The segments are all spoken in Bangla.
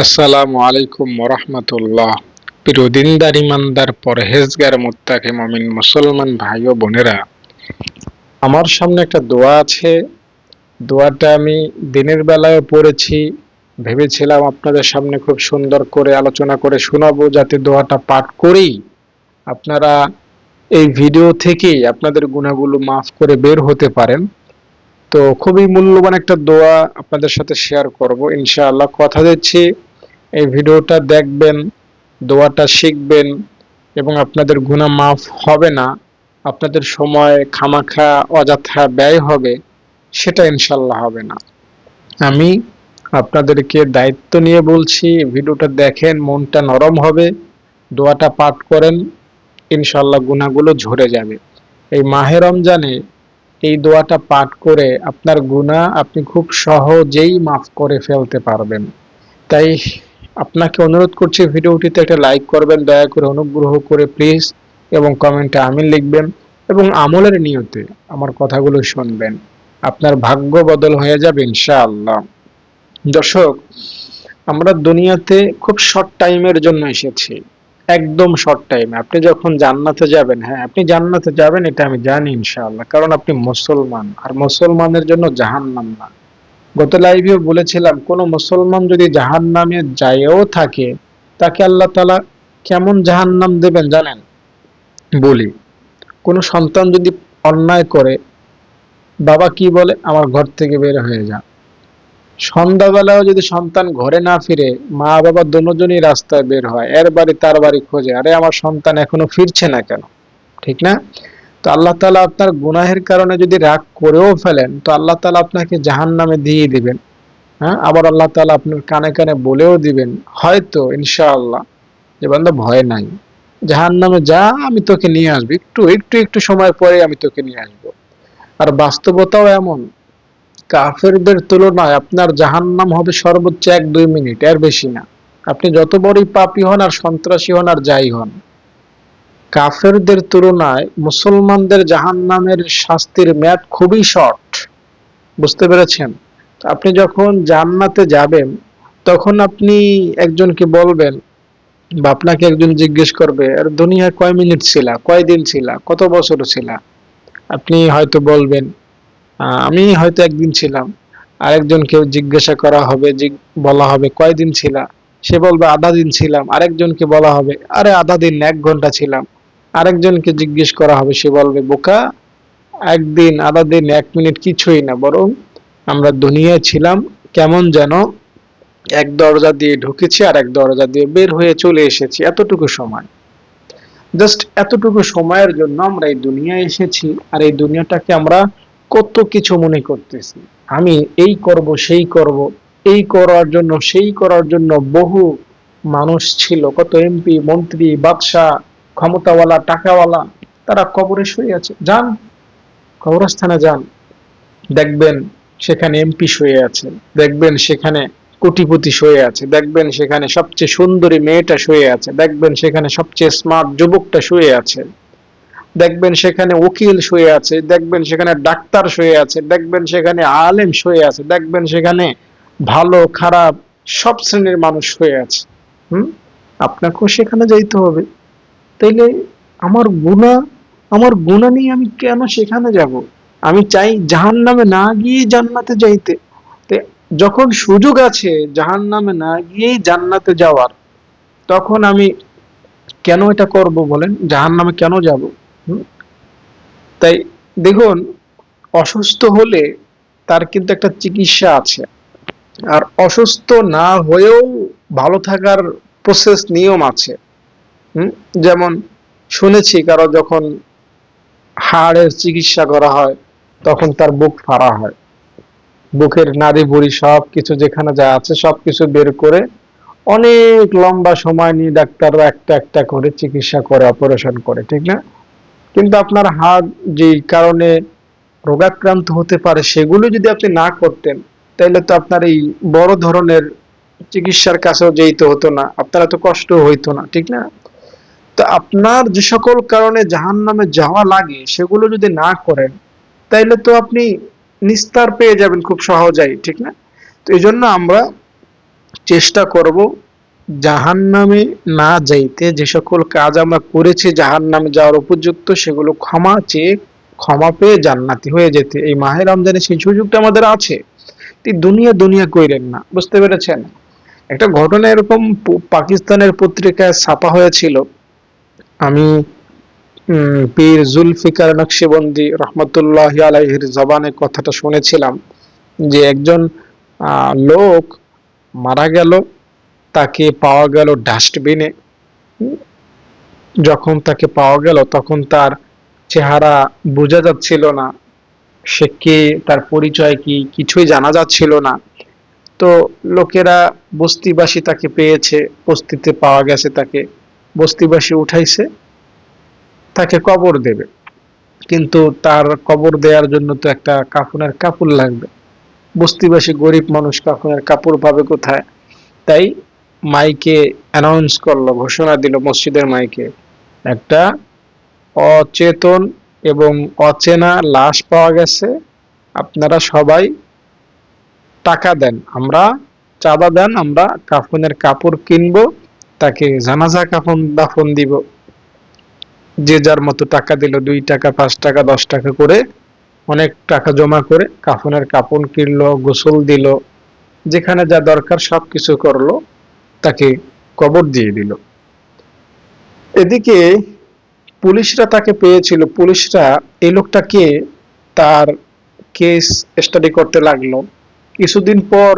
আসসালামু আলাইকুম ওরহমতুল্লাহ। প্রিয় দিনদার ইমানদার পরহেজগার মুত্তাকি মুমিন মুসলমান ভাই ও বোনেরা, আমার সামনে একটা দোয়া আছে। দোয়াটা আমি দিনের বেলায় পড়েছি, ভেবেছিলাম আপনাদের সামনে খুব সুন্দর করে আলোচনা করে শোনাবো, যাতে দোয়াটা পাঠ করেই আপনারা এই ভিডিও থেকেই আপনাদের গুনাহগুলো মাফ করে বের হতে পারেন। তো খুবই মূল্যবান একটা দোয়া আপনাদের সাথে শেয়ার করব ইনশাআল্লাহ। কথা দিচ্ছি এই ভিডিওটা দেখবেন, দোয়াটা শিখবেন এবং আপনাদের গুনাহ মাফ হবে না। আপনাদের সময় খামাখা অযথা ব্যয় হবে, সেটা ইনশাআল্লাহ হবে না। আমি আপনাদেরকে দায়িত্ব নিয়ে বলছি, ভিডিওটা দেখেন, মনটা নরম হবে, দোয়াটা পাঠ করেন, ইনশাআল্লাহ গুনাহগুলো ঝরে যাবে। এই মাহে রমজানে এই দোয়াটা পাঠ করে আপনার গুনাহ আপনি খুব সহজেই মাফ করে ফেলতে পারবেন। তাই আপনাকে অনুরোধ করছি, ভিডিওটিতে একটা লাইক করবেন দয়া করে, অনুগ্রহ করে প্লিজ, এবং কমেন্টে আমিন লিখবেন এবং আমলের নিয়তে আমার কথাগুলো শুনবেন। আপনার ভাগ্য বদল হয়ে যাবে ইনশাআল্লাহ। দর্শক, আমরা দুনিয়াতে খুব শর্ট টাইমের জন্য এসেছি, একদম শর্ট টাইমে। আপনি যখন জান্নাতে যাবেন, হ্যাঁ আপনি জান্নাতে যাবেন এটা আমি জানি ইনশাআল্লাহ, কারণ আপনি মুসলমান, আর মুসলমানের জন্য জাহান্নাম না। গত লাইভেও বলেছিলাম, কোন মুসলমান যদি জাহান্নামে যায়ও থাকে, তাকে আল্লাহ তাআলা কেমন জাহান্নাম দেবেন জানেন? বলি, কোন সন্তান যদি অন্যায় করে, বাবা কি বলে? আমার ঘর থেকে বের হয়ে যা। সন্ধ্যাবেলাও যদি সন্তান ঘরে না ফিরে, মা বাবা দুজনই রাস্তায় বের হয়, এর বাড়ি তার বাড়ি খোঁজে, আরে আমার সন্তান এখনো ফিরছে না কেন? ঠিক না? তো আল্লাহ তাআলা আপনার গুনাহের কারণে যদি রাগ করেও ফেলেন, তো আল্লাহ তাআলা আপনাকে জাহান্নামে দিয়ে দিবেন। হ্যাঁ, আবার আল্লাহ তাআলা আপনার কানে কানে বলেও দিবেন হয়তো ইনশাআল্লাহ, যে বান্দা ভয় নাই, জাহান্নামে যা, আমি তোকে নিয়ে আসবো, একটু একটু একটু সময় পরে আমি তোকে নিয়ে আসবো। আর বাস্তবতাও এমন, কাফেরদের তুলনায় আপনার জাহান্নাম হবে সর্বোচ্চ 1-2 মিনিট, এর বেশি না। আপনি যত বড়ই পাপী হন আর সন্ত্রাসী হন আর যাই হন, কাফেরদের তুলনায় মুসলমানদের জাহান্নামের শাস্তির মেয়াদ খুবই শর্ট। বুঝতে পেরেছেন? আপনি যখন জান্নাতে যাবেন, তখন আপনি একজনকে বলবেন, বা আপনাকে একজন জিজ্ঞেস করবে, আর দুনিয়ায় কয় মিনিট ছিলা, কয়দিন ছিলা, কত বছর ছিলা? আপনি হয়তো বলবেন, আমি হয়তো একদিন ছিলাম। আরেকজনকে জিজ্ঞাসা করা হবে, বলা হবে কয়দিন ছিলা? সে বলবে আধা দিন ছিলাম। আরেকজনকে বলা হবে, আরে আধা দিন না, 1 ঘন্টা ছিলাম। আরেকজনকে জিজ্ঞেস করা হবে, সে বলবে বোকা, একদিন আধা দিন 1 মিনিট কিছুই না, বরং আমরা দুনিয়ায় ছিলাম কেমন যেন এক দরজা দিয়ে ঢুকেছি আর এক দরজা দিয়ে বের হয়ে চলে এসেছি, এতটুকু সময়। জাস্ট এতটুকু সময়ের জন্য আমরা এই দুনিয়ায় এসেছি, আর এই দুনিয়াটাকে আমরা কত কিছু মনে করতেছি। আমি এই করব, সেই করব, এই করার জন্য সেই করার জন্য বহু মানুষ ছিল, কত এমপি মন্ত্রী বাদশাহ ক্ষমতাওয়ালা টাকাওয়ালা, তারা কবরে শুয়ে আছে। যান, কবরস্থানে যান, দেখবেন সেখানে এমপি শুয়ে আছে, দেখবেন সেখানে কোটিপতি শুয়ে আছে, দেখবেন সেখানে সবচেয়ে সুন্দরী মেয়েটা শুয়ে আছে, দেখবেন সেখানে সবচেয়ে স্মার্ট যুবকটা শুয়ে আছে, দেখবেন সেখানে উকিল শুয়ে আছে, দেখবেন সেখানে ডাক্তার শুয়ে আছে, দেখবেন সেখানে আলেম শুয়ে আছে, দেখবেন সেখানে ভালো খারাপ সব শ্রেণীর মানুষ শুয়ে আছে। হুম, আপনাকেও সেখানে যাইতে হবে। তাইলে আমার গুনাহ, আমার গুনাহ নিয়ে আমি কেন সেখানে যাব? আমি চাই জাহান্নামে না গিয়ে জান্নাতে যাইতে। তো যখন সুযোগ আছে জাহান্নামে না গিয়েই জান্নাতে যাওয়ার, তখন আমি কেন এটা করব বলেন? জাহান্নামে কেন যাব? হুম? তাই দেখুন, অসুস্থ হলে তার কিন্তু একটা চিকিৎসা আছে, আর অসুস্থ না হয়েও ভালো থাকার প্রসেস নিয়ম আছে। হুম? যেমন শুনেছি, কারো যখন হাড়ের চিকিৎসা করা হয়, তখন তার বুক ফাড়া হয়, বুকের নাড়ি ভুড়ি সবকিছু যেখানে যা আছে সবকিছু বের করে অনেক লম্বা সময় নিয়ে ডাক্তাররা একটা একটা করে চিকিৎসা করে, অপারেশন করে, ঠিক না? কিন্তু আপনার হাড় যে কারণে রোগাক্রান্ত হতে পারে, সেগুলো যদি আপনি না করতেন, তাহলে তো আপনার এই বড় ধরনের চিকিৎসার কাছেও যেতে হতো না, আপনার এত কষ্ট হইতো না, ঠিক না? তো আপনার যে সকল কারণে জাহান্নামে যাওয়া লাগে, সেগুলো যদি না করেন, তাইলে তো আপনি নিস্তার পেয়ে যাবেন খুব সহজেই, ঠিক না? তো এই জন্য আমরা চেষ্টা করব জাহান্নামে না যাইতে। যে সকল কাজ আমরা করেছি জাহান্নামে যাওয়ার উপযুক্ত, সেগুলো ক্ষমা চেয়ে ক্ষমা পেয়ে জান্নাতি হয়ে যেতে। এই মাহে রমজানে সেই সুযোগটা আমাদের আছে। দুনিয়া দুনিয়া কইরেন না, বুঝতে পেরেছেন? একটা ঘটনা এরকম পাকিস্তানের পত্রিকায় ছাপা হয়েছিল। আমি পীর জুলফিকার নকশবন্দি রহমতুল্লাহ আলাইহির জবানে কথাটা শুনেছিলাম যে একজন লোক মারা গেল, তাকে পাওয়া গেল ডাস্টবিনে। যখন তাকে পাওয়া গেল তখন তার চেহারা বোঝা যাচ্ছিল না, সে কে, তার পরিচয় কি, কিছুই জানা যাচ্ছিল না। তো লোকেরা, বস্তিবাসী তাকে পেয়েছে, বস্তিতে পাওয়া গেছে তাকে, বস্তিবাসী উঠাইছে, তাকে কবর দেবে। কিন্তু তার কবর দেওয়ার জন্য তো একটা কাফনের কাপড় লাগবে। বস্তিবাসী গরিব মানুষ, কাফনের কাপড় পাবে কোথায়? তাই মাইকে অ্যানাউন্স করলো, ঘোষণা দিল মসজিদের মাইকে, একটা অচেতন এবং অচেনা লাশ পাওয়া গেছে, আপনারা সবাই টাকা দেন, আমরা চাঁদা দেন, আমরা কাফনের কাপড় কিনবো, তাকে জানাজা কাফন দাফন দিব। যে যার মতো টাকা দিল, 2 টাকা, 5 টাকা, 10 টাকা করে, অনেক টাকা জমা করে কাফনের কাপড় কিনলো, গোসল দিল, যেখানে যা দরকার সবকিছু করলো, তাকে কবর দিয়ে দিল। এদিকে পুলিশরা তাকে পেয়েছিল, পুলিশরা এই লোকটাকে, তার কেস স্টাডি করতে লাগলো। কিছুদিন পর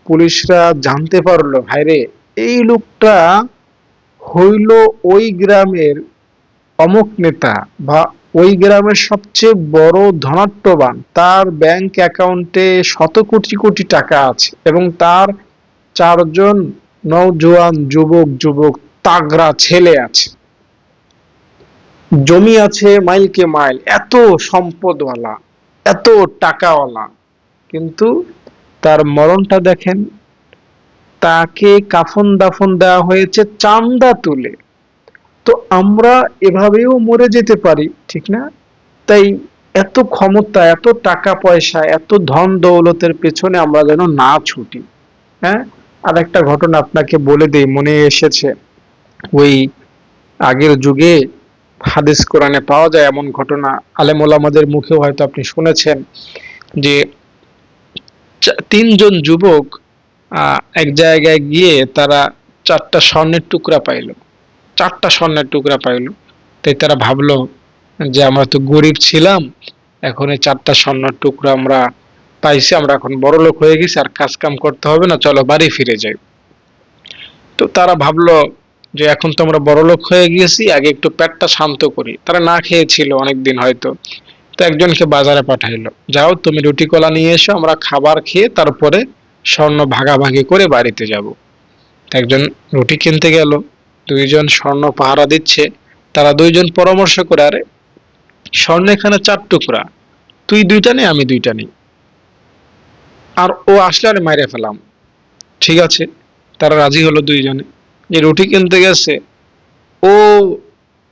পুলিশরা জানতে পারলো, হায়রে, এই লোকটা হইল ওই গ্রামের অমুক নেতা, বা ওই গ্রামের সবচেয়ে বড় ধনাঢ্যবান, তার ব্যাংক অ্যাকাউন্টে শত কোটি কোটি টাকা আছে, এবং তার 4 জন নওজোয়ান যুবক যুবক তাগড়া ছেলে আছে, জমি আছে মাইলকে মাইল, এত সম্পদওয়ালা, এত টাকাওয়ালা। কিন্তু তার মরণটা দেখেন, তাকে কাফন দাফন দেওয়া হয়েছে চাঁদা তুলে। তো আমরা এভাবেও মরে যেতে পারি, ঠিক না? তাই এত ক্ষমতা, এত টাকা পয়সা, এত ধন দৌলতের পেছনে আমরা যেন না ছুটি। হ্যাঁ, আর একটা ঘটনা আপনাকে বলে দেই, মনে এসেছে। ওই আগের যুগে হাদিস কোরআনে পাওয়া যায় এমন ঘটনা, আলেম ওলামাদের মুখেও হয়তো আপনি শুনেছেন, যে 3 জন যুবক এক জায়গায় গিয়ে তারা 4টা স্বর্ণের টুকরা পাইল, 4টা স্বর্ণের টুকরা পাইল। তাই তারা ভাবলো যে আমরা তো গরিব ছিলাম, এখন এই 4টা স্বর্ণের টুকরা আমরা পাইছি, আমরা এখন বড় লোক হয়ে গেছি, আর কাজ কাম করতে হবে না, চলো বাড়ি ফিরে যাই। তো তারা ভাবলো যে এখন তো আমরা বড় লোক হয়ে গিয়েছি, আগে একটু পেটটা শান্ত করি। তারা না খেয়েছিল অনেকদিন হয়তো। তো একজনকে বাজারে পাঠাইলো, যাও তুমি রুটি কলা নিয়ে এসো, আমরা খাবার খেয়ে তারপরে স্বর্ণ ভাগাভাগি করে বাড়িতে যাব। একজন রুটি কিনতে গেল, 2 জন স্বর্ণ পাহারা দিচ্ছে। তারা 2 জন পরামর্শ করে, আরে স্বর্ণ এখানে 4 টুকরা, তুই 2টা নে, আমি 2টা নেই, আর ও আসলে আরে মাইরে ফেলাম। ঠিক আছে, তারা রাজি হলো 2 জনে। যে রুটি কিনতে গেছে, ও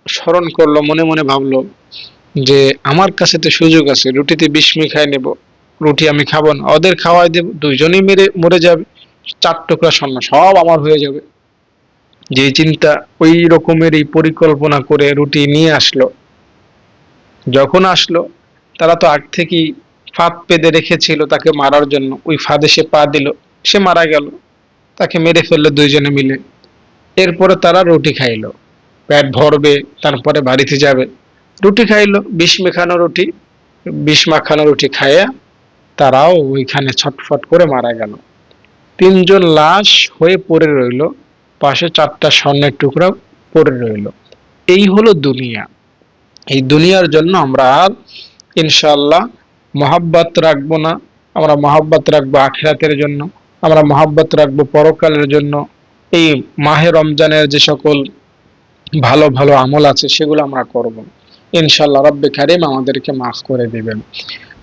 স্মরণ করলো, মনে মনে ভাবলো যে আমার কাছে তো সুযোগ আছে, রুটিতে বিষ মিশাই নেব, রুটি আমি খাবো না, ওদের খাওয়াই দেব, 2জনই মেরে মরে যাবে, 4 টুকরা স্বর্ণ সব আমার হয়ে যাবে। যে চিন্তা, ওই রকমের এই পরিকল্পনা করে রুটি নিয়ে আসলো। যখন আসলো, তারা তো আগ থেকেই ফাঁদ পেতে রেখেছিল তাকে মারার জন্য, ওই ফাঁদে সে পা দিল, সে মারা গেল, তাকে মেরে ফেললো 2 জনে মিলে। এরপরে তারা রুটি খাইলো, পেট ভরবে, তারপরে বাড়িতে যাবে। রুটি খাইলো, বিষ মাখানো রুটি খাইয়া তারাও ওইখানে ছটফট করে মারা গেল। 3 জন লাশ হয়ে পড়ে রইল, পাশে 4টা স্বর্ণের টুকরা পড়ে রইল। এই হলো দুনিয়া। এই দুনিয়ার জন্য আমরা আর ইনশাআল্লাহ মহাব্বত রাখবো না। আমরা মহাব্বত রাখবো আখিরাতের জন্য, আমরা মহাব্বত রাখবো পরকালের জন্য। এই মাহে রমজানের যে সকল ভালো ভালো আমল আছে সেগুলো আমরা করব। ইনশাআল্লাহ রব্বে কারিম আমাদেরকে মাফ করে দিবেন।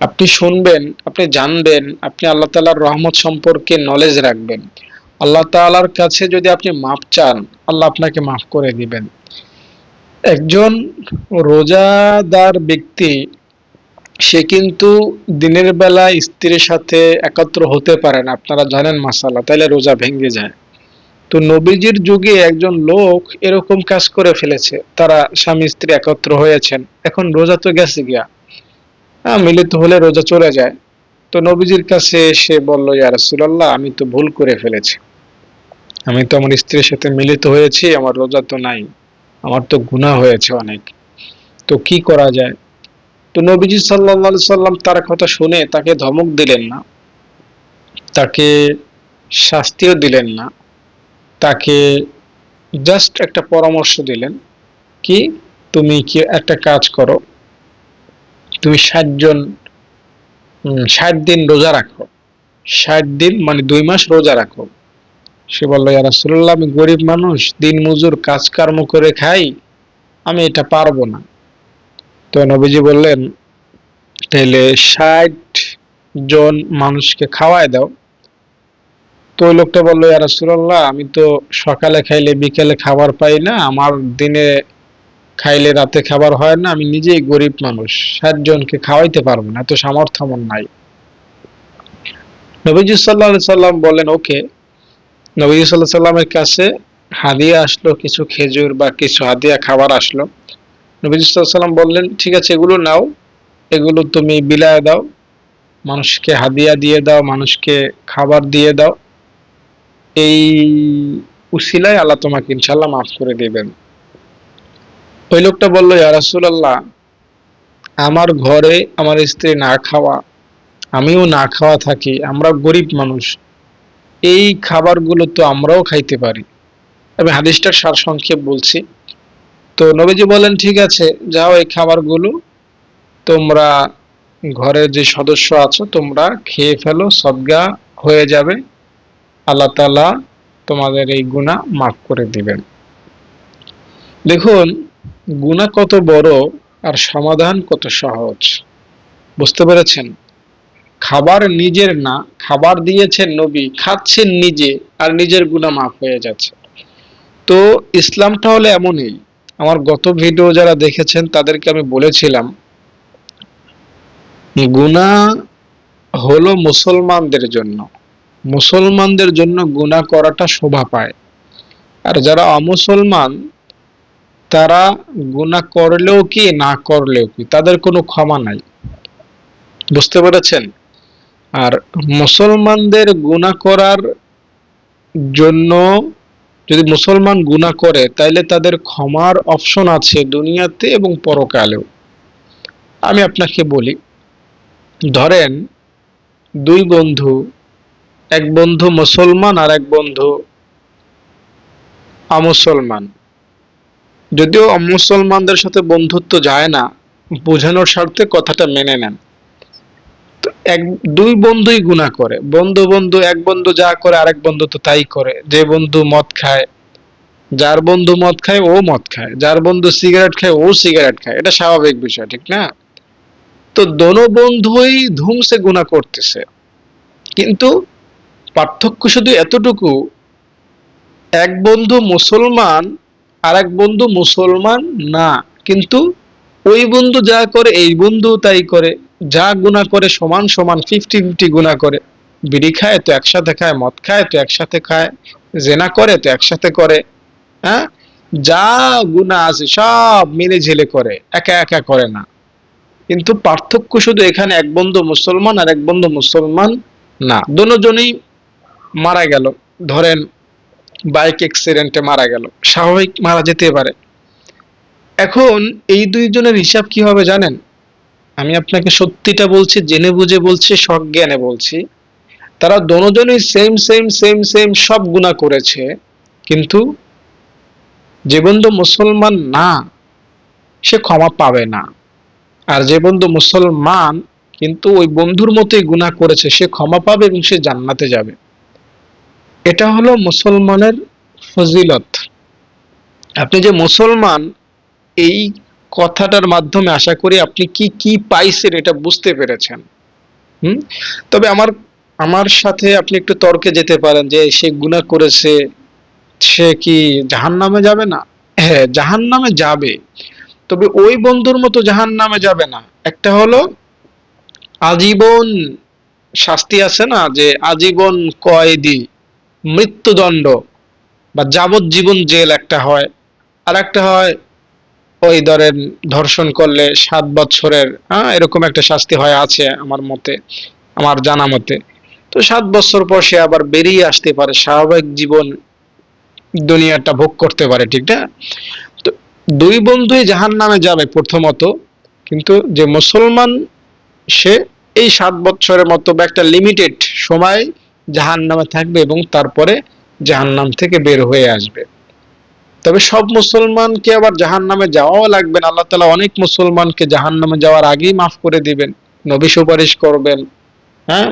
আপনি শুনবেন, আপনি জানবেন, আপনি আল্লাহ তাআলার রহমত সম্পর্কে নলেজ রাখবেন। আল্লাহ তাআলার কাছে যদি আপনি মাফ চান, আল্লাহ আপনাকে মাফ করে দিবেন। একজন রোজাদার ব্যক্তি সে কিন্তু দিনের বেলা স্ত্রীর সাথে একত্র হতে পারে না, আপনারা জানেন মাসালা, তাইলে রোজা ভেঙে যায়। তো নবীজির যুগে একজন লোক এরকম কাজ করে ফেলেছে, তারা স্বামী স্ত্রী একত্র হয়েছেন, এখন রোজা তো গেছে গিয়া, মিলিত হলে রোজা চলে যায়। তো নবীজির কাছে এসে বলল, ইয়া রাসূলুল্লাহ, আমি তো ভুল করে ফেলেছি, আমি তো আমার স্ত্রীর সাথে মিলিত হয়েছি, আমার রোজা তো নাই, আমার তো গুনাহ হয়েছে অনেক, তো কি করা যায়? তো নবীজি সাল্লাল্লাহু আলাইহি সাল্লাম তার কথা শুনে তাকে ধমক দিলেন না, তাকে শাস্তিও দিলেন না, তাকে জাস্ট একটা পরামর্শ দিলেন, কি, তুমি কি একটা কাজ করো, তুমি 60 দিন রোজা রাখো, 60 দিন মানে 2 মাস রোজা রাখো। সে বলল, ইয়া রাসূলুল্লাহ, আমি গরিব মানুষ, দিন মজুর, কাজ কর্ম করে খাই, আমি এটা পারবো না। তো নবীজি বললেন, তাহলে 60 জন মানুষকে খাওয়ায় দাও। তো ওই লোকটা বললো, ইয়া রাসূলুল্লাহ, আমি তো সকালে খাইলে বিকেলে খাবার পাই না, আমার দিনে খাইলে রাতে খাবার হয় না, আমি নিজেই গরিব মানুষ, 60 জনকে খাওয়াইতে পারবো না, এত সামর্থ্য আমার নাই। নবীজি সাল্লাল্লাহু আলাইহি সাল্লাম বলেন, ওকে। নবীজি সাল্লাল্লাহু আলাইহি সাল্লামের কাছে হাদিয়া আসলো, কিছু খেজুর বা কিছু হাদিয়া খাবার আসলো। নবীজি সাল্লাল্লাহু আলাইহি সাল্লাম বললেন, ঠিক আছে, এগুলো নাও, এগুলো তুমি বিলায় দাও, মানুষকে হাদিয়া দিয়ে দাও, মানুষকে খাবার দিয়ে দাও, এই উসিলায় আল্লাহ তোমাকে ইনশাআল্লাহ মাফ করে দিবেন। ওই লোকটা বলল, ইয়া রাসূলুল্লাহ, আমার ঘরে আমার স্ত্রী না খাওয়া, আমিও না খাওয়া থাকি, আমরা গরিব মানুষ, এই খাবারগুলো তো আমরাও খাইতে পারি। আমি হাদিসটার সারসংক্ষেপ বলছি। তো নবীজি বলেন, ঠিক আছে, যাও, এই খাবারগুলো তোমরা ঘরের যে সদস্য আছো তোমরা খেয়ে ফেলো, সদগা হয়ে যাবে, আল্লাহ তাআলা তোমাদের এই গুনাহ মাফ করে দিবেন। দেখুন, গুনাহ কত বড় আর সমাধান কত সহজ, বুঝতে পেরেছেন? খাবার নিজের না, খাবার দিয়েছেন নবী, খাচ্ছেন নিজে, আর নিজের গুনাহ মাফ হয়ে যাচ্ছে। তো ইসলামটা হলো এমনই। আমার গত ভিডিও যারা দেখেছেন তাদেরকে আমি বলেছিলাম, গুনাহ হলো মুসলমানদের জন্য, মুসলমানদের জন্য গুনাহ করাটা শোভা পায়। আর যারা অমুসলমান, তারা গুনাহ করলেও কি না করলেও কি, তাদের কোনো ক্ষমা নাই, বুঝতে পেরেছেন? আর মুসলমানদের গুনাহ করার জন্য, যদি মুসলমান গুনাহ করে তাইলে তাদের ক্ষমার অপশন আছে দুনিয়াতে এবং পরকালেও। আমি আপনাকে বলি, ধরেন দুই বন্ধু, এক বন্ধু মুসলমান আর এক বন্ধু অমুসলমান। যদিও অমুসলমানদের সাথে বন্ধুত্ব যায় না, বোঝানোর স্বার্থে কথাটা মেনে নেন। তো দুই বন্ধুই গুনাহ করে, বন্ধু বন্ধু, এক বন্ধু যা করে আরেক বন্ধু তো তাই করে। যে বন্ধু মদ খায়, যার বন্ধু মদ খায় ও মদ খায়, যার বন্ধু সিগারেট খায় ও সিগারেট খায়, এটা স্বাভাবিক বিষয়, ঠিক না? তো দোনো বন্ধুই ধুমসে গুনাহ করতেছে, কিন্তু পার্থক্য শুধু এতটুকু, এক বন্ধু মুসলমান আর এক বন্ধু মুসলমান না, কিন্তু ওই বন্ধু যা করে এই বন্ধু তাই করে, যা গুনাহ করে সমান সমান 50-50 গুনাহ করে। বিড়ি খায় তো একসাথে খায়, মদ খায় তো একসাথে খায়, জেনা করে তো একসাথে করে, হ্যাঁ, যা গুনাহ আছে সব মিলে ঝিলে করে, একা একা করে না। কিন্তু পার্থক্য শুধু এখানে, এক বন্ধু মুসলমান আর এক বন্ধু মুসলমান না, দুজনেই মারা গেল, ধরেন বাইক অ্যাক্সিডেন্টে মারা গেল, স্বাভাবিক মারা যেতে পারে। এখন এই দুইজনের হিসাব কি হবে জানেন? আমি আপনাকে সত্যিটা বলছি, জেনে বুঝে বলছি, সজ্ঞানে বলছি, তারা দুজনেই সেম সেম সেম সেম সব গুনাহ করেছে, কিন্তু যে বন্ধু মুসলমান না সে ক্ষমা পাবে না, আর যে বন্ধু মুসলমান কিন্তু ওই বন্ধুর মতোই গুনাহ করেছে সে ক্ষমা পাবে এবং সে জান্নাতে যাবে। এটা হলো মুসলমানের ফজিলত। আপনি যে মুসলমান, এই কথাটার মাধ্যমে আশা করি আপনি কি কি পাইছেন এটা বুঝতে পেরেছেন। হুম। তবে আমার আমার সাথে আপনি একটু তর্কে যেতে পারেন যে সে গুনাহ করেছে, সে কি জাহান্নামে যাবে না? হ্যাঁ, জাহান্নামে যাবে, তবে ওই বন্ধুর মতো জাহান্নামে যাবে না। একটা হলো আজীবন শাস্তি আছে না, যে আজীবন কয়েদি, মৃত্যুদণ্ড বা যাবজ্জীবন জেল একটা হয়, আর একটা হয় ওই ধরেন ধর্ষণ করলে 7 বছরের, এরকম একটা শাস্তি হয় আছে আমার মতে, আমার জানা মতে। তো 7 বছর পর সে আবার বেরিয়ে আসতে পারে, স্বাভাবিক জীবন দুনিয়াটা ভোগ করতে পারে, ঠিক না? তো দুই বন্ধুই জাহান্নামে যাবে প্রথমত, কিন্তু যে মুসলমান সে এই 7 বছরের মতো বা একটা লিমিটেড সময় জাহান্নামে থাকবে এবং তারপরে জাহান্নাম থেকে বের হয়ে আসবে। তবে সব মুসলমানকে আবার জাহান্নামে যাওয়াও লাগবে না, আল্লাহ তাআলা অনেক মুসলমানকে জাহান্নামে যাওয়ার আগেই মাফ করে দিবেন, নবী সুপারিশ করবেন। হ্যাঁ,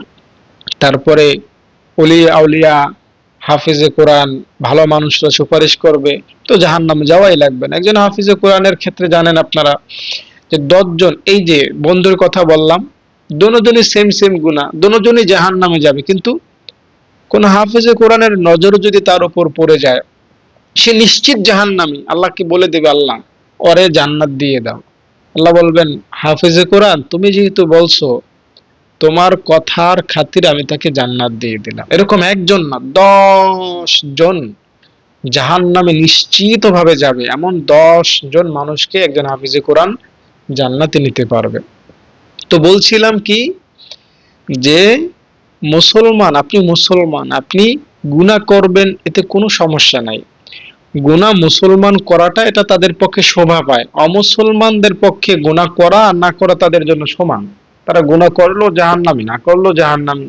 তারপরে ওলি আউলিয়া, হাফিজে কোরআন, ভালো মানুষরা সুপারিশ করবে, তো জাহান্নামে যাওয়াই লাগবে না। একজন হাফিজে কোরআনের ক্ষেত্রে জানেন আপনারা যে 10 জন, এই যে বন্ধুর কথা বললাম, দোনোজনই সেম সেম গুনাহ, দোনোজনই জাহান্নামে যাবে, কিন্তু কোন হাফিজে কোরআনের নজর যদি তার উপর পড়ে যায়, সে নিশ্চিত জাহান্নামী। আল্লাহকে বলে দেবে, আল্লাহ ওরে জান্নাত দিয়ে দাও। আল্লাহ বলবেন, হাফিজে কোরআন তুমি যেহেতু বলছো, তোমার কথার খাতিরে আমি তাকে জান্নাত দিয়ে দিলাম। এরকম একজন না, 10 জন জাহান্নামে নিশ্চিত ভাবে যাবে, এমন 10 জন মানুষকে একজন হাফিজে কোরআন জান্নাতে নিতে পারবে। তো বলছিলাম কি, যে মুসলমান, আপনি মুসলমান, আপনি গুনাহ করবেন, এতে কোনো সমস্যা নাই। গুনাহ মুসলমান করাটা এটা তাদের পক্ষে শোভা পায়, অমুসলমানদের পক্ষে গুনাহ করা আর না করা তাদের জন্য সমান। তারা গুনাহ করলো জাহান্নামী, না করলো জাহান্নামী।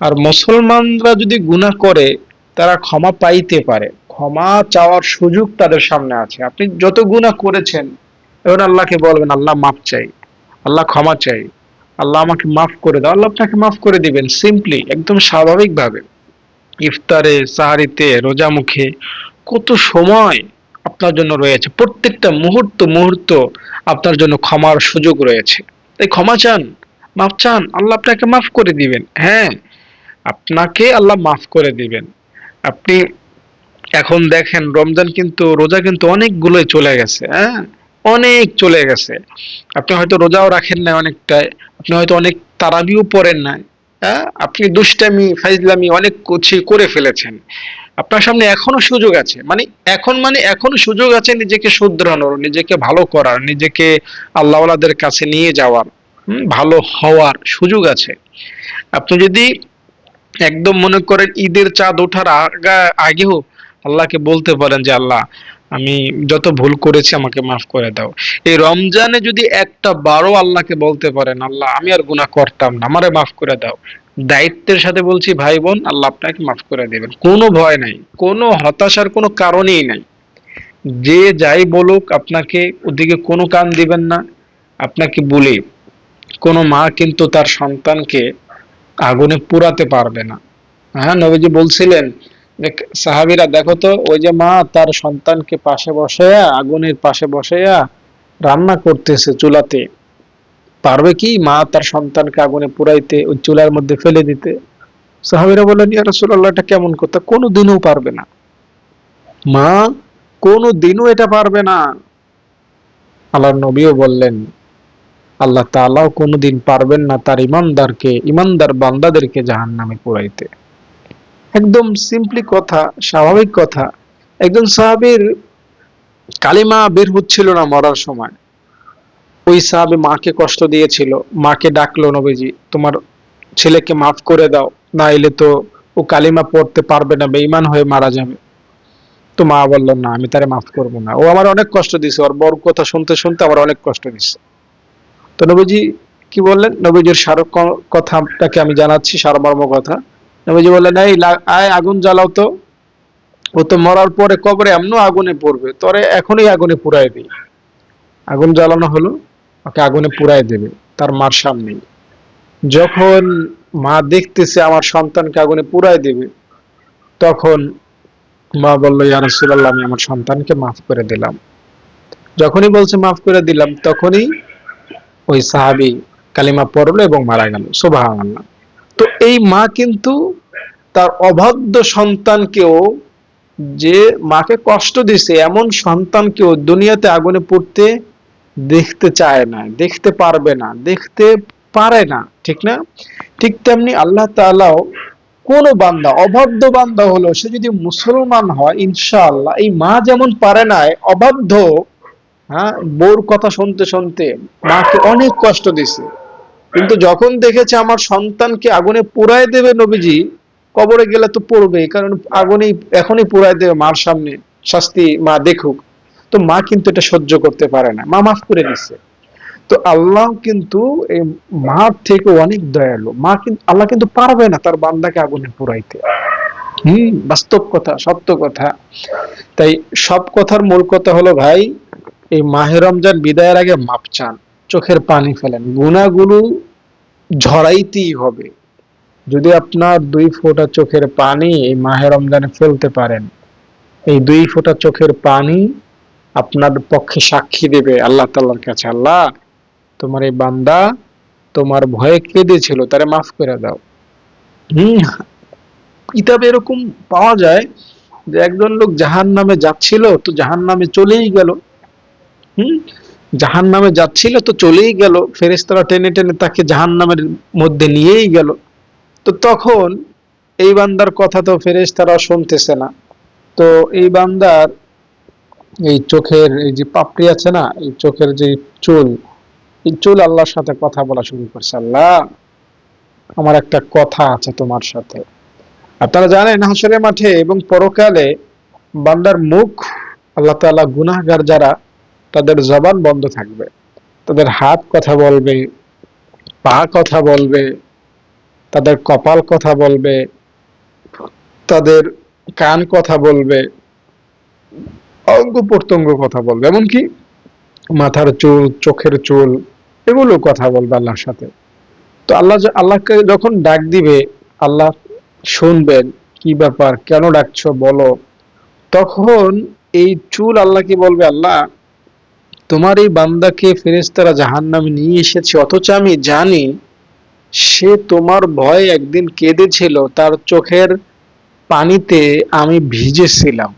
আর মুসলমানরা যদি গুনাহ করে, তারা ক্ষমা পাইতে পারে, ক্ষমা চাওয়ার সুযোগ তাদের সামনে আছে। আপনি যত গুনাহ করেছেন, এবার আল্লাহকে বলবেন, আল্লাহ মাফ চাই, আল্লাহ ক্ষমা চাই, আল্লাহ আমাকে মাফ করে দাও, আল্লাহ আপনাকে মাফ করে দিবেন, সিম্পলি, একদম স্বাভাবিকভাবে। ইফতারে, সাহারিতে, রোজা মুখে কত সময় আপনার জন্য রয়েছে, প্রত্যেকটা মুহূর্ত মুহূর্ত আপনার জন্য ক্ষমার সুযোগ রয়েছে। তাই ক্ষমা চান, মাফ চান, আল্লাহ আপনাকে মাফ করে দিবেন। হ্যাঁ, আপনাকে আল্লাহ মাফ করে দিবেন। আপনি এখন দেখেন, রমজান কিন্তু, রোজা কিন্তু অনেকগুলোই চলে গেছে, হ্যাঁ, অনেক চলে গেছে। আপনি হয়তো রোজাও রাখেন না অনেকটাই, আপনি হয়তো অনেক তারাবিও পড়েন নাই, হ্যাঁ, আপনি দুষ্টামি ফাইজলামি অনেক কিছু করে ফেলেছেন। আপনার সামনে এখনো সুযোগ আছে, মানে এখনো সুযোগ আছে নিজেকে শুধরানোর, নিজেকে ভালো করার, নিজেকে আল্লাহওয়ালাদের কাছে নিয়ে যাওয়ার, ভালো হওয়ার সুযোগ আছে। আপনি যদি একদম মনে করেন ঈদের চাঁদ ওঠার আগেও আল্লাহকে বলতে পারেন যে, আল্লাহ আমি যত ভুল করেছি আমাকে মাফ করে দাও। এই রমজানে যদি একটা বারও আল্লাহকে বলতে পারেন, আল্লাহ আমি আর গুনাহ করতাম না, আমারে মাফ করে দাও, দায়িত্বের সাথে বলছি ভাই বোন, আল্লাহ আপনাকে মাফ করে দেবেন। কোনো ভয় নাই, কোনো হতাশার কোনো কারণেই নাই। যে যাই বলুক, আপনাকে ওদিকে কোনো কান দিবেন না। আপনাকে বলি, কোনো মা কিন্তু তার সন্তানকে আগুনে পুরাতে পারবে না। হ্যাঁ, নবীজি বলছিলেন যে, সাহাবীরা দেখো তো, ওই যে মা তার সন্তানকে পাশে বসাইয়া, আগুনের পাশে বসাইয়া রান্না করতেছে চুলাতে, পারবে কি মা তার সন্তানকে আগুনে পুরাইতে, ওই চুলার মধ্যে ফেলে দিতে? সাহাবীরা বললেন, ইয়া রাসূলুল্লাহ, এটা কেমন কথা, কোনোদিনও পারবে না, মা কোনোদিনও এটা পারবে না। আল্লাহর নবীও বললেন, আল্লাহ তাআলাও কোনোদিন পারবেন না তার ইমানদার বান্দাদেরকে জাহান্নামে পোড়াইতে। একদম সিম্পলি কথা, স্বাভাবিক কথা। একজন সাহাবীর কালিমা বের হচ্ছিল না মরার সময়, ওই সাহাবী মাকে কষ্ট দিয়েছিল, মাকে ডাকলো নবীজি, তোমার ছেলেকে মাফ করে দাও, নাইলে তো ও কালিমা পড়তে পারবে না, বেঈমান হয়ে মারা যাবে। তো মা বলল, না আমি তারে মাফ করবো না, ও আমার অনেক কষ্ট দিছে, ওর বড় কথা শুনতে শুনতে আমার অনেক কষ্ট দিচ্ছে। তো নবীজি কি বললেন, নবীজির সারক কথাটাকে আমি জানাচ্ছি, সারমর্ম কথা। নবীজি বললেন, এই আয় আগুন জ্বালাও তো, ও তো মরার পরে কবরে এমনও আগুনে পড়বে, তোরে এখনই আগুনে পুড়াই দিই। আগুন জ্বালানো হলো, ওকে আগুনে পুড়াই দেবে তার মার সামনেই। যখন মা দেখতেছে আমার সন্তানকে আগুনে পুড়াই দেবে, তখন মা বললো, ইয়া রাসূলুল্লাহ, আমি আমার সন্তানকে মাফ করে দিলাম। যখনই বলছে মাফ করে দিলাম, তখনই ওই সাহাবী কালিমা পড়লো এবং মারা গেল। সুবহানাল্লাহ। তো এই মা কিন্তু তার অবাধ্য সন্তানকেও, যে মাকে কষ্ট দিছে এমন সন্তানকেও দুনিয়াতে আগুনে পুড়তে দেখতে চায় না, দেখতে পারবে না, দেখতে পারে না। ঠিক না? ঠিক তেমনি আল্লাহ তাআলাও কোন বান্দা, অবাধ্য বান্দা হলো সে যদি মুসলমান হয়, ইনশাআল্লাহ এই মা যেমন পারে না অবাধ্য, হ্যাঁ, বউর কথা শুনতে শুনতে মাকে অনেক কষ্ট দিছে, কিন্তু যখন দেখেছে আমার সন্তানকে আগুনে পুড়ায় দেবে নবীজি, কবরে গেলে তো পড়বে, কারণ আগুনে এখনই পুড়ায় দেবে মার সামনে, শাস্তি মা দেখুক, তো মা কিন্তু এটা সহ্য করতে পারে না, মা মাফ করে দিচ্ছে। তো আল্লাহ কিন্তু এই মার থেকে অনেক দয়ালু, মা কিন্তু আল্লাহ কিন্তু পারবে না তার বান্দাকে আগুনে পুড়াইতে। বাস্তব কথা, সত্য কথা। তাই সব কথার মূল কথা হলো ভাই, এই মাহে রমজান বিদায়ের আগে মাপ চান, চোখের পানি ফেলেন, গুনাহগুলো ঝরাইতেই হবে। যদি আপনার 2 ফোঁটা চোখের পানি এই মাহে রমজানে ফেলতে পারেন, এই 2 ফোঁটা চোখের পানি আপনার পক্ষে সাক্ষী দেবে আল্লাহ তাআলার কাছে, আল্লাহ তোমার এই বান্দা তোমার ভয়ে কেঁদেছিল, তারে মাফ করে দাও। হম কিতাবে এরকম পাওয়া যায় যে একজন লোক জাহান্নামে যাচ্ছিল, তো জাহান্নামে চলেই গেল। হম জাহান্নামে যাচ্ছিল তো চলেই গেল, ফেরেশতারা টেনে টেনে তাকে জাহান্নামের মধ্যে নিয়েই গেল। তো তখন এই বান্দার কথা তো ফেরেশতারা শুনতেছে না, তো এই বান্দার এই চোখের এই যে পাপড়ি আছে না, এই চোখের যে চুল, এই চুল আল্লাহর সাথে কথা বলা শুরু করছে, আল্লাহ আমার একটা কথা আছে তোমার সাথে। আপনারা জানেন হাসরের মাঠে এবং পরকালে বান্দার মুখ, আল্লাহ তাআলা গুনাহগার যারা, তাদের জবান বন্ধ থাকবে, তাদের হাত কথা বলবে, পা কথা বলবে, তাদের কপাল কথা বলবে, তাদের কান কথা বলবে, অঙ্গ প্রত্যঙ্গ কথা বলবে, এমনকি মাথার চুল, চোখের চুল, এগুলো কথা বলবে আল্লাহর সাথে। তো আল্লাহকে যখন ডাক দিবে, আল্লাহ শুনবেন, কি ব্যাপার, কেন ডাকছো বলো। তখন এই চুল আল্লাহকে বলবে, আল্লাহ তোমার এই বান্দাকে ফেরেশতারা জাহান্নামে নিয়ে এসেছে, অথচ আমি জানি সে তোমার ভয়ে একদিন কেঁদেছিল, তার চোখের পানিতে আমি ভিজেছিলাম।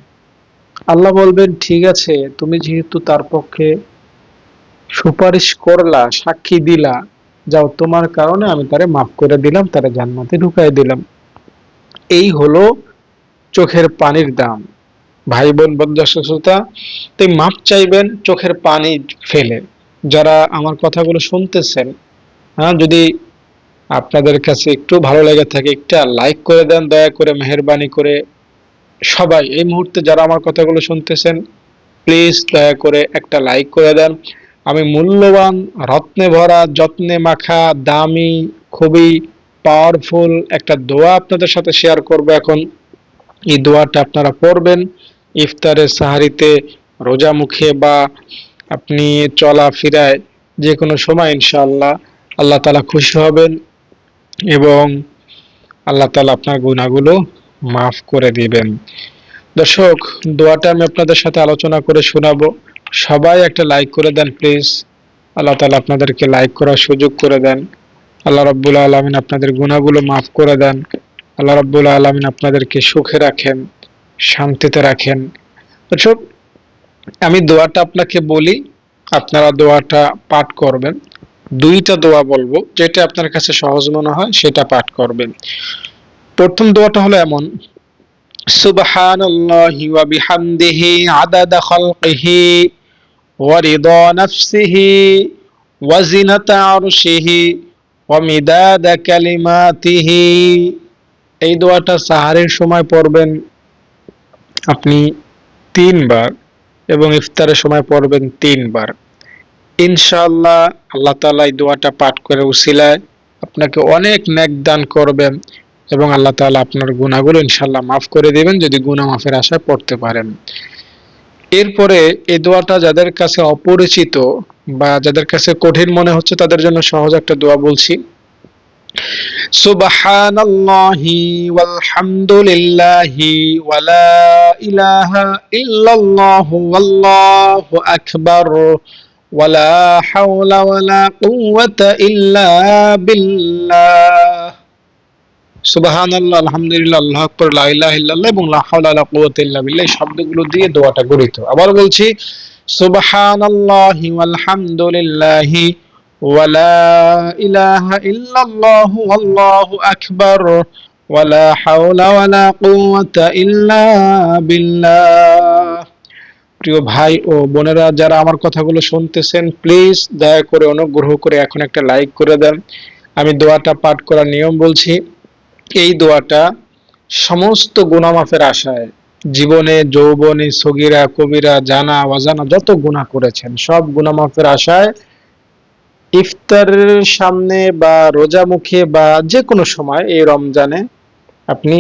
আল্লাহ বলবেন, ঠিক আছে, তুমি যেহেতু তার পক্ষে সুপারিশ করলা, সাক্ষী দিলা, যাও, তোমার কারণে আমি তারে মাফ করে দিলাম, তারে জান্নাতে ঢুকাই দিলাম। এই হলো চোখের পানির দাম। ভাই বোন, বন্ধু শ্রোতা, তাই মাপ চাইবেন চোখের পানি ফেলে। যারা আমার কথাগুলো শুনতেছেন, হ্যাঁ, যদি আপনাদের কাছে একটু ভালো লেগে থাকে, একটা লাইক করে দেন দয়া করে, মেহেরবানি করে। সবাই এই মুহূর্তে যারা আমার কথাগুলো শুনতেছেন, প্লিজ দয়া করে একটা লাইক করে দেন। আমি মূল্যবান, রত্নে ভরা, যত্নে মাখা, দামি, খুবই পাওয়ারফুল একটা দোয়া আপনাদের সাথে শেয়ার করব এখন। এই দোয়াটা আপনারা পড়বেন ইফতারে, সাহারিতে, রোজা মুখে, বা আপনি চলাফেরায় যে কোনো সময়, ইনশাআল্লাহ আল্লাহ তাআলা খুশি হবেন এবং আল্লাহ তাআলা আপনার গুনাহগুলো মাফ করে দিবেন। দর্শক, দোয়াটা আমি আপনাদের সাথে আলোচনা করে শোনাবো। সবাই একটা লাইক করে দেন প্লিজ। আল্লাহ তাআলা আপনাদেরকে লাইক করার সুযোগ করে দেন। আল্লাহ রাব্বুল আলামিন আপনাদের গুনাহগুলো মাফ করে দেন। আল্লাহ রাব্বুল আলামিন আপনাদেরকে সুখে রাখেন, শান্তিতে রাখেন। দর্শক, আমি দোয়াটা আপনাকে বলি, আপনারা দোয়াটা পাঠ করবেন। 2টা দোয়া বলবো, যেটা আপনার কাছে সহজ মনে হয় সেটা পাঠ করবেন। প্রথম দোয়াটা হলো এমন: সুবহানাল্লাহি ওয়া বিহামদিহি আদাদা খালকিহি ওয়া রিদা নাফসিহি ওয়া জিনাতা আরশিহি ওয়া মিদাদা কালিমাতিহি। এই দোয়াটা সাহারের সময় পড়বেন আপনি 3 বার এবং ইফতারের সময় পড়বেন 3 বার। ইনশাআল্লাহ আল্লাহ তাআলা এই দোয়াটা পাঠ করে উসিলায় আপনাকে অনেক নেক দান করবেন এবং আল্লাহ তাআলা আপনার গুনাহগুলো ইনশাআল্লাহ মাফ করে দিবেন, যদি গুনাহ মাফের আশায় পড়তে পারেন। এরপরে এই দোয়াটা যাদের কাছে অপরিচিত বা যাদের কাছে কঠিন মনে হচ্ছে, তাদের জন্য সহজ একটা দোয়া বলছি। সুবহানাল্লাহি ওয়ালহামদুলিল্লাহি ওয়া লা ইলাহা ইল্লাল্লাহু ওয়াল্লাহু আকবার ওয়া লা হাওলা ওয়া লা কুওয়াতা ইল্লা বিল্লাহ। সুবহানাল্লাহ, আলহামদুলিল্লাহ, আল্লাহু আকবার, লা ইলাহা ইল্লাল্লাহ এবং লা হাওলা ওয়া লা কুওয়াতা ইল্লা বিল্লাহ, এই শব্দগুলো দিয়ে দোয়াটা গঠিত। আবার বলছি, সুবহানাল্লাহি ওয়ালহামদুলিল্লাহি ওয়ালা ইলাহা ইল্লাল্লাহু আল্লাহু আকবার ওয়ালা হাওলা ওয়ালা কুওয়াতা ইল্লা বিল্লাহ। প্রিয় ভাই ও বোনেরা, যারা আমার কথাগুলো শুনতেছেন, প্লিজ দয়া করে অনুগ্রহ করে এখন একটা লাইক করে দেন। আমি দোয়াটা পাঠ করার নিয়ম বলছি। এই দোয়াটা সমস্ত গুনাহ মাফের আশায়, জীবনে যৌবনে সগীরা কবিরা জানা অজানা যত গুনাহ করেছেন সব গুনাহ মাফের আশায় ইফতারের সামনে বা রোজা মুখে বা যে কোনো সময় এই রমজানে আপনি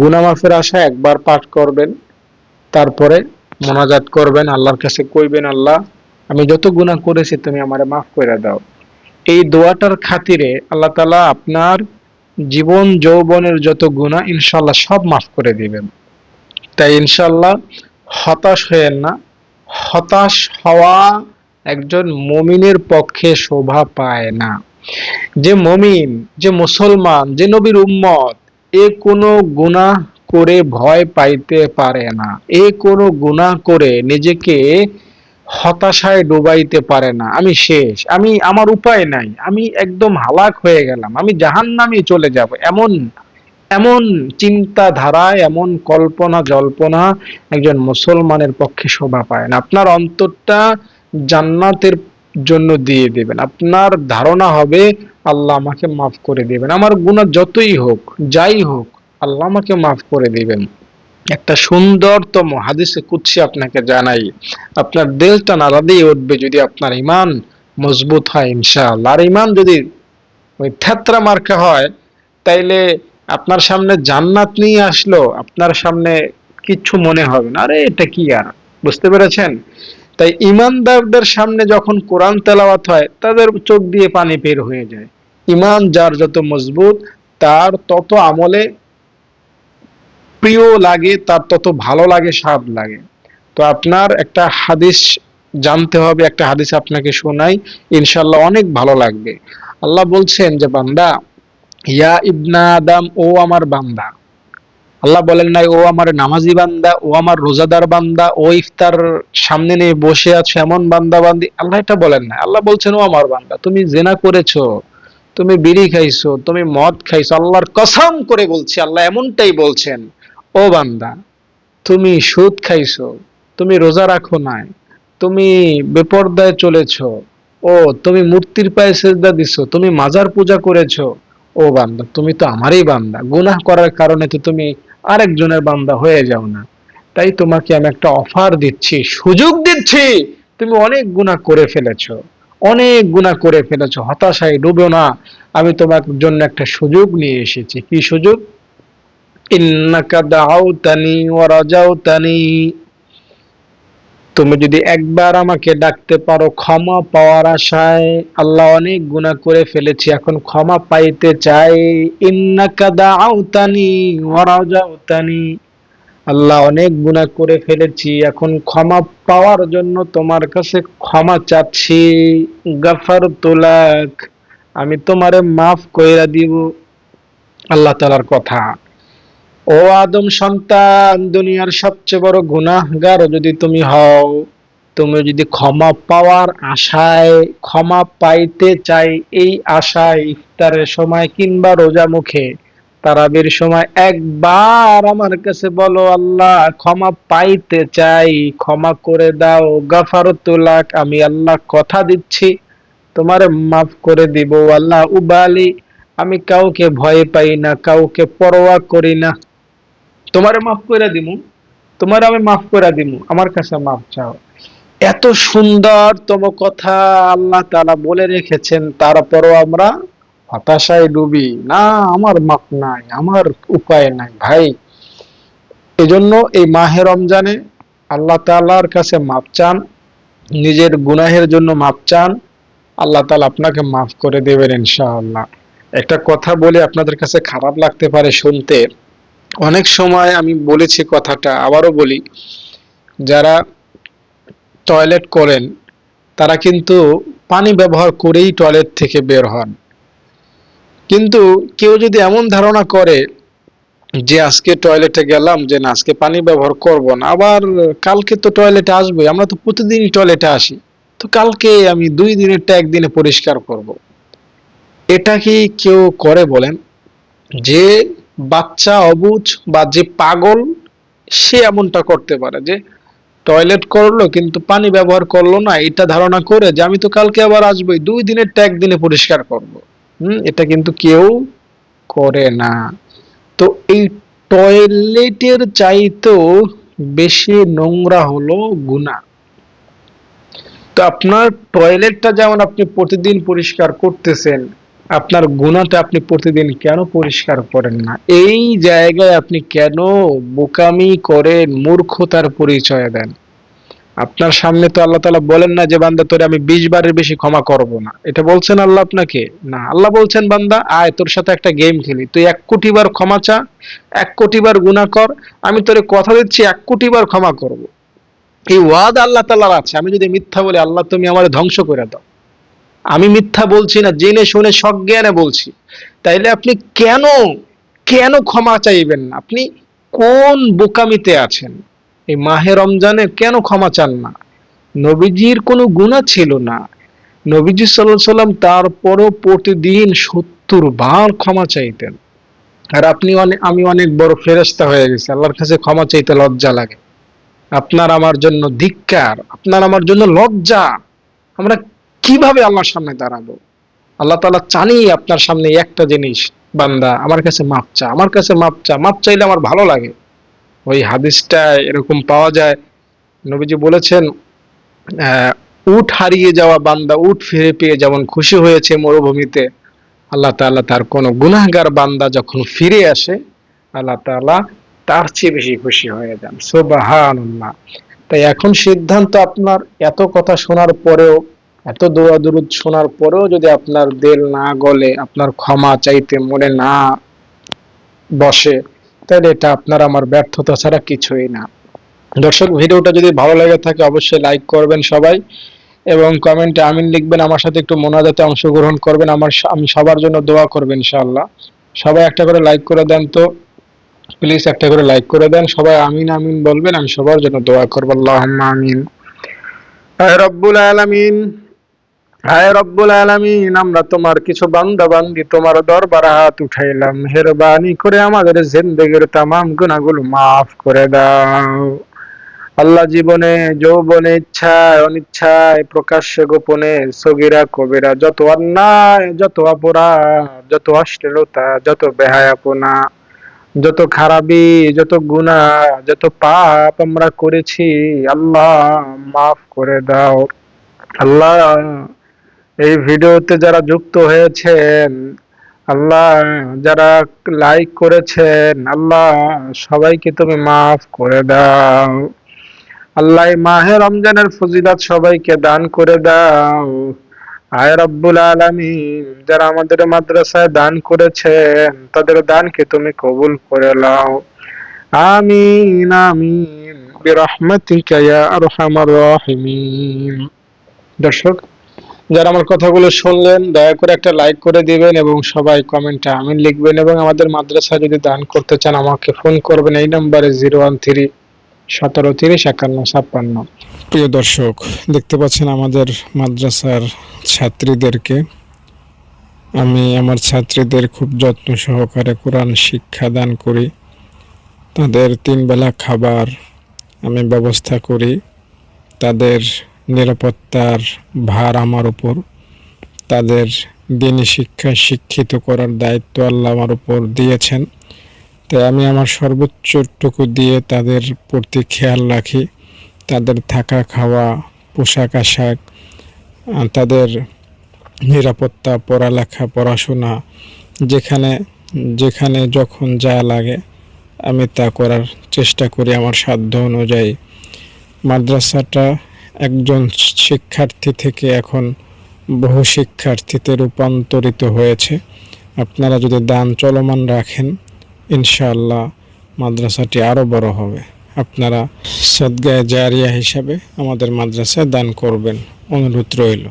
গুনাহ মাফের আশায় একবার পাঠ করবেন। তারপরে মোনাজাত করবেন, আল্লাহর কাছে কইবেন, আল্লাহ আমি যত গুনাহ করেছি তুমি আমারে মাফ করে দাও। এই দোয়াটার খাতিরে আল্লাহ তাআলা আপনার জীবন যৌবনের যত গুনাহ ইনশাআল্লাহ সব মাফ করে দিবেন। তাই ইনশাআল্লাহ হতাশ হয়েন না। হতাশ হওয়া একজন মুমিনের পক্ষে শোভা পায় না। যে মুমিন, যে মুসলমান, যে নবীর উম্মত, এ কোনো গুনাহ করে ভয় পাইতে পারে না। এ কোনো গুনাহ করে নিজেকে হতাশায় ডুবাইতে পারে না। আমি শেষ, আমার উপায় নাই, আমি একদম হালাক হয়ে গেলাম, আমি জাহান্নামে চলে যাব, এমন এমন চিন্তাধারায়, এমন কল্পনা জল্পনা একজন মুসলমানের পক্ষে শোভা পায় না। আপনার অন্তরটা জান্নাতের জন্য দিয়ে দেবেন। আপনার ধারণা হবে আল্লাহ আমাকে মাফ করে দিবেন, আমার গুনাহ যতই হোক যাই হোক আল্লাহ আমাকে মাফ করে দিবেন। একটা সুন্দরতম হাদিসে কুদসি আপনাকে জানাই, আপনার দিলটা নাড়া দিয়ে উঠবে যদি আপনার ঈমান মজবুত হয় ইনশাআল্লাহ। আর ঈমান যদি ওই থেতরা মার্কা হয়, তাইলে আপনার সামনে জান্নাত নিয়ে আসলো, আপনার সামনে কিচ্ছু মনে হবে না, আরে এটা কি আর। বুঝতে পেরেছেন? তাই ঈমানদারদের সামনে যখন কোরআন তেলাওয়াত হয় তাদের চোখ দিয়ে পানি বের হয়ে যায়। ঈমান যার যত মজবুত তার তত আমলে প্রিয় লাগে, তার তত ভালো লাগে, স্বাদ লাগে। তো আপনার একটা হাদিস জানতে হবে, একটা হাদিস আপনাকে শোনাই, ইনশাআল্লাহ অনেক ভালো লাগবে। আল্লাহ বলছেন যে বান্দা, ইয়া ইবনা আদম, ও আমার বান্দা। আল্লাহ বলেন নাই ও আমার নামাজি বান্দা, ও আমার রোজাদার বান্দা, ও ইফতার সামনে নিয়ে বসে আছে এমন বান্দা বান্দি। আল্লাহ এটা বলেন না। আল্লাহ বলছেন ও আমার বান্দা, তুমি জেনা করেছো, তুমি বিড়ি খাইছো, তুমি মদ খাইছো, আল্লাহর কসম করে বলছি আল্লাহ এমনটাই বলছেন। ও বান্দা, তুমি সুদ খাইছো, তুমি রোজা রাখো নাই, তুমি বেপরদায় চলেছো, ও তুমি মূর্তির পায়ে সেজদা দিছো, তুমি মাজার পূজা করেছো। ও বান্দা, তুমি তো আমারই বান্দা, গুনাহ করার কারণে তো তুমি আরেকজনের বান্দা হয়ে যাও না। তাই তোমাকে আমি একটা অফার দিচ্ছি, সুযোগ দিচ্ছি। তুমি অনেক গুনাহ করে ফেলেছো, অনেক গুনাহ করে ফেলেছো, হতাশায় ডুবো না। আমি তোমার জন্য একটা সুযোগ নিয়ে এসেছি। কি সুযোগ? ইন্নাকা দাআউতানি ওয়া রাজাউতানি, তুমি যদি একবার আমাকে ডাকতে পারো ক্ষমা পাওয়ার আশায়, আল্লাহ অনেক গুনাহ করে ফেলেছি এখন ক্ষমা পাইতে চাই। ইন্নাকা দাআউতানি ওয়া রাজাউতানি, আল্লাহ অনেক গুনাহ করে ফেলেছি এখন ক্ষমা পাওয়ার জন্য তোমার কাছে ক্ষমা চাচ্ছি। গাফারতু লাক, আমি তোমারে মাফ কইরা দিব। আল্লাহ তাআলার কথা। ও আদম সন্তান, দুনিয়ার সবচেয়ে বড় গুনাহগার যদি তুমি হও, তুমি যদি ক্ষমা পাওয়ার আশায়, ক্ষমা পাইতে চাই এই আশায় ইফতারের সময় কিংবা রোজা মুখে তারাবির সময় একবার আমার কাছে বলো, আল্লাহ ক্ষমা পাইতে চাই, ক্ষমা করে দাও। গাফারতু লাক, আমি আল্লাহ কথা দিচ্ছি তোমারে মাফ করে দিব। আল্লাহ উবালি, আমি কাউকে ভয় পাই না, কাউকে পরোয়া করি না, তোমারে মাফ করে দিমু, তোমার আমি মাফ করে দিমু, আমার কাছে মাফ চাও। এত সুন্দরতম কথা আল্লাহ তাআলা বলে রেখেছেন, তারপরও আমরা হতাশায় ডুবি না, আমার মাফ নাই, আমার উপায় নাই। ভাই, এজন্য এই মাহে রমজানে আল্লাহ তাআলার কাছে মাফ চান, নিজের গুনাহের জন্য মাফ চান, আল্লাহ তাআলা আপনাকে মাফ করে দেবেন ইনশাআল্লাহ। একটা কথা বলে আপনাদের কাছে খারাপ লাগতে পারে শুনতে, অনেক সময় আমি বলেছি কথাটা, আবারও বলি, যারা টয়লেট করেন তারা কিন্তু পানি ব্যবহার করেই টয়লেট থেকে বের হন। কিন্তু কেউ যদি এমন ধারণা করে যে আজকে টয়লেটে গেলাম, যে না আজকে পানি ব্যবহার করব না, আবার কালকে তো টয়লেটে আসবে, আমরা তো প্রতিদিনই টয়লেটে আসি, তো তো কালকে আমি 2 দিনেরটা একদিনে পরিষ্কার করব। এটা কি কেউ করে বলেন? যে বাচ্চা অবুঝ বা যে পাগল সে এমনটা করতে পারে যে টয়লেট করলো কিন্তু পানি ব্যবহার করলো না, এটা ধারণা করে যে আমি তো কালকে আবার আসবোই, 2 দিনেরটা একদিনে পরিষ্কার করব। এটা কিন্তু কেউ করে না। তো এই টয়লেটের চাইতেও বেশি নোংরা হলো গুনাহ। তো আপনার টয়লেটটা যেমন আপনি প্রতিদিন পরিষ্কার করতেছেন, আপনার গুনাহটা আপনি প্রতিদিন কেন পরিষ্কার করেন না? এই জায়গায় আপনি কেন বোকামি করেন, মূর্খতার পরিচয় দেন? আপনার সামনে তো আল্লাহ তাআলা বলেন না যে বান্দা তোরে আমি 20 বারের বেশি ক্ষমা করব না। এটা বলছেন আল্লাহ আপনাকে? না, আল্লাহ বলছেন বান্দা আয় তোর সাথে একটা গেম খেলি। তুই 1 কোটি বার ক্ষমা চা, 1 কোটি বার গুনাহ কর। আমি তোরে কথা দিচ্ছি 1 কোটি বার ক্ষমা করব। এই ওয়াদা আল্লাহ তাআলার আছে। আমি যদি মিথ্যা বলি আল্লাহ তুমি আমারে ধ্বংস করে দাও। আমি মিথ্যা বলছি না, জেনে শুনে সজ্ঞানে বলছি। তাইলে আপনি কেন কেন ক্ষমা চাইবেন না? আপনি কোন বোকামিতে আছেন? এই মাহে রমজানে কেন ক্ষমা চান না? নবীজির কোনো গুনাহ ছিল না। নবীজি সাল্লাল্লাহু আলাইহি সাল্লাম তারপরও প্রতিদিন 70 বার ক্ষমা চাইতেন। আর আপনি আমি অনেক বড় ফেরেশতা হয়ে গেছি, আল্লাহর কাছে ক্ষমা চাইতে লজ্জা লাগে। আপনার আমার জন্য ধিক্কার, আপনার আমার জন্য লজ্জা। আমরা কিভাবে আল্লাহর সামনে দাঁড়াবো? আল্লাহ তাআলা চানি আপনার সামনে একটা জিনিস, বান্দা আমার কাছে মাপ চা, আমার কাছে মাপ চা। মাপ চাইলে আমার ভালো লাগে। ওই হাদিসটা এরকম পাওয়া যায়, নবীজি বলেছেন আহ উট হারিয়ে যাওয়া বান্দা উট ফিরে পেয়ে যেমন খুশি হয়েছে মরুভূমিতে, আল্লাহ তাআলা তার কোন গুনাহগার বান্দা যখন ফিরে আসে আল্লাহ তাআলা তার চেয়ে বেশি খুশি হয়ে যান। সুবহানাল্লাহ। তাই এখন সিদ্ধান্ত আপনার, এত কথা শোনার পরেও, এত দোয়া দুরুদ শোনার পরেও যদি আপনার দিল না গলে, আপনার ক্ষমা চাইতে মনে না বসে, তাহলে এটা আপনার আমার ব্যর্থতা ছাড়া কিছুই না। দর্শক, ভিডিওটা যদি ভালো লেগে থাকে অবশ্যই লাইক করবেন সবাই, এবং কমেন্টে আমিন লিখবেন, আমার সাথে একটু মোনাজাতে অংশগ্রহণ করবেন, আমি সবার জন্য দোয়া করবেন ইনশাআল্লাহ। সবাই একটা করে লাইক করে দেন তো, প্লিজ একটা করে লাইক করে দেন। সবাই আমিন আমিন বলবেন, আমি সবার জন্য দোয়া করব। আল্লাহুম্মা আমিন। হায় রব্বুল আলামিন, হায় রব্বুল আলামিন, আমরা তোমার কিছু বান্দা বান্দি তোমার দরবারে হাত উঠাইলাম, মেহেরবানি করে আমাদের জিন্দেগীর তামাম গুনাহগুলো মাফ করে দাও। আল্লাহ, জীবনে যৌবনে ইচ্ছায় অনিচ্ছায় প্রকাশ্যে গোপনে সগীরা কবিরা যত অন্যায়, যত অপরাধ, যত অশ্লীলতা, যত বেহায়াপনা, যত খারাপি, যত গুনাহ, যত পাপ আমরা করেছি, আল্লাহ মাফ করে দাও। আল্লাহ, এই ভিডিওতে যারা যুক্ত হয়েছেন, আল্লাহ যারা লাইক করেছেন, আল্লাহ সবাইকে তুমি মাফ করে দাও। আল্লাহ, এই মাহে রমজানের ফজিলত সবাইকে দান করে দাও। আয় রব্বুল আলামিন, যারা আমাদের মাদ্রাসায় দান করেছেন তাদের দানকে তুমি কবুল করে নাও। আমিন আমিন বিরহমাতিকা ইয়া আরহামার রাহিমিন। দর্শক, যারা আমার কথাগুলো শুনলেন দয়া করে একটা লাইক করে দিবেন এবং সবাই কমেন্টে আমিন লিখবেন, এবং আমাদের মাদ্রাসায় যদি দান করতে চান আমাকে ফোন করবেন এই নম্বরে 013-1730-5156। প্রিয় দর্শক, দেখতে পাচ্ছেন আমাদের মাদ্রাসার ছাত্রীদেরকে। আমি আমার ছাত্রীদের খুব যত্ন সহকারে কোরআন শিক্ষা দান করি। তাদের 3 বেলা খাবার আমি ব্যবস্থা করি। তাদের নিরাপত্তার ভার আমার উপর। তাদের দ্বীনি শিক্ষায় শিক্ষিত করার দায়িত্ব আল্লাহ আমার উপর দিয়েছেন। তাই আমি আমার সর্বোচ্চটুকু দিয়ে তাদের প্রতি খেয়াল রাখি। তাদের থাকা খাওয়া, পোশাক আশাক, তাদের নিরাপত্তা, পড়ালেখা, পড়াশোনা, যেখানে যেখানে যখন যা লাগে আমি তা করার চেষ্টা করি আমার সাধ্য অনুযায়ী। মাদ্রাসাটা একজন শিক্ষার্থী থেকে এখন বহু শিক্ষার্থীতে রূপান্তরিত হয়েছে। আপনারা যদি দান চলমান রাখেন, ইনশাআল্লাহ মাদ্রাসাটি আরও বড় হবে। আপনারা সদগায়ে জারিয়া হিসাবে আমাদের মাদ্রাসায় দান করবেন, অনুরোধ রইল।